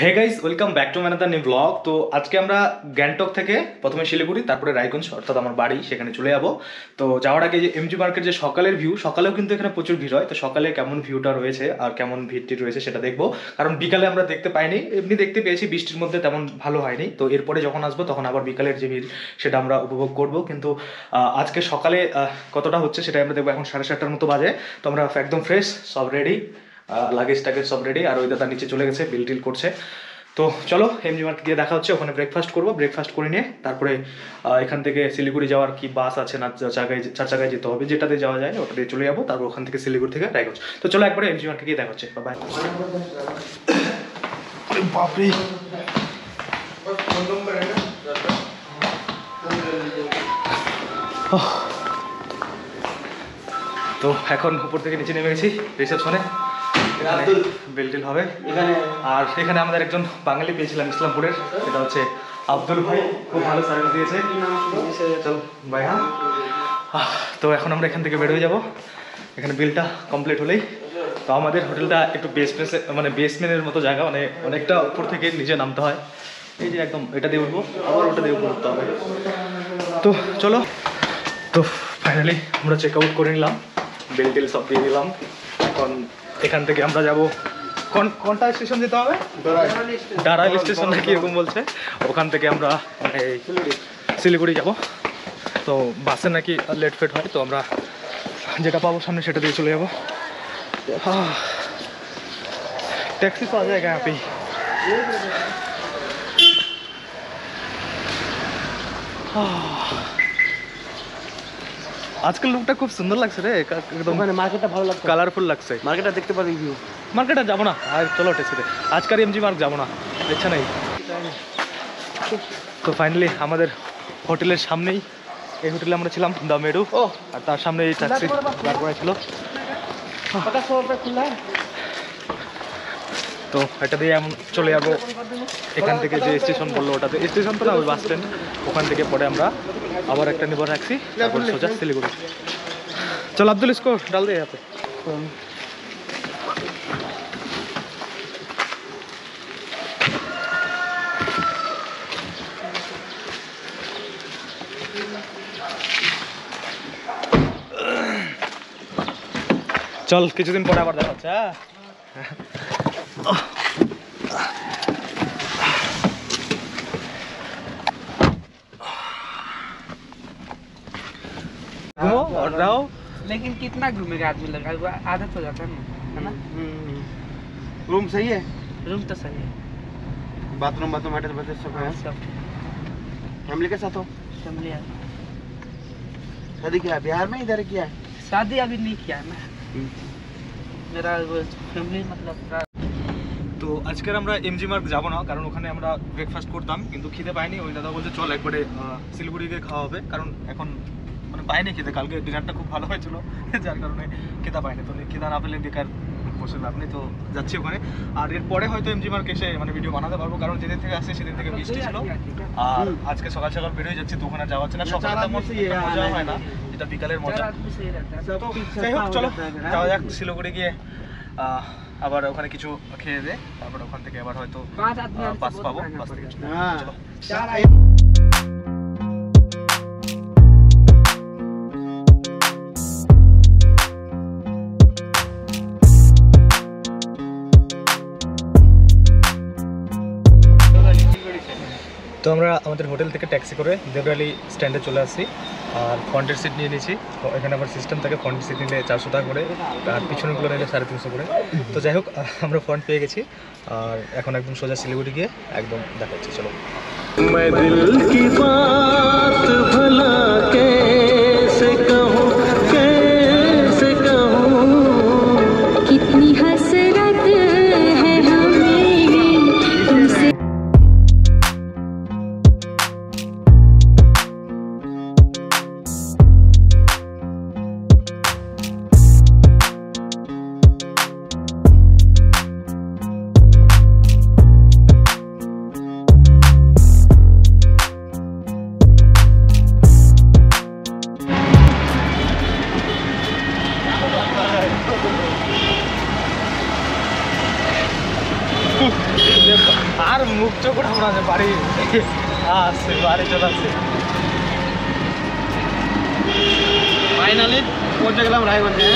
Hey guys, welcome back to another new blog. তো আজকে আমরা গ্যাংটক থেকে প্রথমে শিলিগুড়ি, তারপরে রায়গঞ্জ অর্থাৎ আমার বাড়ি, সেখানে চলে যাব। তো যাওয়ার আগে যে এমজি মার্কেট যে সকালের ভিউ, সকালেও কিন্তু এখানে প্রচুর ভিড় হয়। তো সকালে কেমন ভিউটা রয়েছে আর কেমন ভিড়টি রয়েছে সেটা দেখবো, কারণ বিকালে আমরা দেখতে পাইনি। এমনি দেখতে পেয়েছি, বৃষ্টির মধ্যে তেমন ভালো হয়নি। তো এরপরে যখন আসবো তখন আবার বিকালের যে ভিড় সেটা আমরা উপভোগ করব। কিন্তু আজকে সকালে কতটা হচ্ছে সেটা আমরা দেখবো। এখন 7:30টার মতো বাজে। তো আমরা একদম ফ্রেশ, সব রেডি, লাগেজ টাগেজ সব রেডি। আর ওই দাদা নিচে চলে গেছে, বিল টিল করছে। তো চলো এমজি মার্কেট গিয়ে দেখা হচ্ছে। ওখানে ব্রেকফাস্ট করবো, ব্রেকফাস্ট করে নিয়ে তারপরে এখান থেকে শিলিগুড়ি যাওয়ার কি বাস আছে না চার জায়গায় যেতে হবে, যেটাতে যাওয়া যায় ওটা দিয়ে চলে যাবো। তারপর ওখান থেকে শিলিগুড়ি থেকে রায়গঞ্জ। তো চলো একবারে এমজি মার্কেট গিয়ে দেখা হচ্ছে। বাই। বাপরে, তো এখন উপর থেকে নিচে নেমে গেছি রিসেপশনে, বেলটিল হবে। আর এখানে আমাদের একজন বাঙালি পেয়েছিলাম ইসলামপুরের, এটা হচ্ছে আব্দুল ভাই, খুব ভালো সার্ভিস দিয়েছে। চল ভাই। হ্যাঁ, তো এখন আমরা এখান থেকে বের হয়ে যাবো। এখানে বিলটা কমপ্লিট হলেই। তো আমাদের হোটেলটা একটু বেসমেন্টের মতো জায়গা, মানে অনেকটা উপর থেকে নিচে নামতে হয়। এই যে একদম এটা দিয়ে উঠবো, আবার ওটা দিয়ে উপর উঠতে হবে। তো চলো, তো ফাইনালি আমরা চেক আউট করে নিলাম, বেল টেল সব দিয়ে দিলাম। এখন এখান থেকে আমরা যাব কোনটা স্টেশন যেতে হবে, ডারাইল স্টেশন নাকি এরকম বলছে। ওখান থেকে আমরা শিলিগুড়ি যাব। তো বাসে নাকি লেট ফেট হয়, তো আমরা যেটা পাবো সামনে সেটা দিয়ে চলে যাবো। ট্যাক্সি পাওয়া যায় यहाँ पे। আজকাল লুকটা খুব সুন্দর লাগছে রে, একদম মার্কেটটা ভালো লাগছে, কালারফুল লাগছে। মার্কেটটা দেখতে পারি, ভিউ। মার্কেটে যাবো না আর, চলো ট্যাক্সিতে। আজকাল এমজি মার্ক যাবো না, ইচ্ছা নেই। তো ফাইনালি আমাদের হোটেলের সামনেই, এই হোটেলে আমরা ছিলাম দ্য মেডু, আর তার সামনে এই ট্যাক্সি দাঁড় করা ছিল। তো এটা দিয়ে এমন চলে যাবো এখান থেকে, যে স্টেশন বললো ওটাতে, স্টেশন তো না, ওই বাস স্ট্যান্ড। ওখান থেকে পরে আমরা আবার একটা নিব ট্যাক্সি, তারপর সোজা শিলিগুড়ি। চল আব্দুল, ইসকো ডাল দে यहाँ पे। চল কিছুদিন পরে আবার দেখা হচ্ছে। घूमो और रहो, लेकिन कितना घूमेगा आदमी, लगा आदत हो जाता है ना। रूम सही है, रूम तो सही है, बाथरूम अटैच सब है। सब फैमिली के साथ हो? फैमिली है। शादी किया बिहार में, इधर किया है? शादी अभी नहीं किया है ना, मेरा फैमिली मतलब। তো আজকের আমরা এমজি মার্ক যাবো না, কারণ ওখানে আমরা ব্রেকফাস্ট করতাম, কিন্তু খিদে পাইনি। ওই দাদা বলছে চল একবারে শিলিগুড়ি গিয়ে খাওয়া হবে, কারণ এখন মানে পাইনি খেতে। কালকে ডিনারটা খুব ভালো হয়েছিল, যার কারণে খিদা পাইনি। তো খিদা না পেলে বেকার বসে লাভ নেই। তো যাচ্ছি ওখানে। আর এরপরে হয়তো এমজি মার্ক এসে মানে ভিডিও বানাতে পারবো, কারণ যেদিন থেকে আসছে সেদিন থেকে বৃষ্টি ছিল। আর আজকে সকাল সকাল বেরোয় যাচ্ছি, তো ওখানে যাওয়া হচ্ছে না। সকালে তেমন মজা হয় না, যেটা বিকালের মজা। তো যাই হোক, চলো যাওয়া যাক শিলিগুড়ি গিয়ে। আবার ওখানে কিছু খেয়ে দে, তারপর ওখান থেকে আবার হয়তো বাস পাবো, বাস থেকে চলো। তো আমরা আমাদের হোটেল থেকে ট্যাক্সি করে দেবরালি স্ট্যান্ডে চলে আসছি, আর ফ্রন্টের সিট নিয়ে নিয়েছি। তো এখানে আবার সিস্টেম থাকে, ফ্রন্টের সিট নিলে 400 টাকা করে, আর পিছনেগুলো নিলে 350 করে। তো যাই হোক, আমরা ফ্রন্ট পেয়ে গেছি। আর এখন একদম সোজা শিলিগুড়ি গিয়ে একদম দেখাচ্ছি, চলো। Yes. আর মুখ চোখ উঠাবো না যে বাড়ি আসছে, বাড়ি চলে আসছে। ফাইনালি পৌঁছে গেলাম রায়গঞ্জে।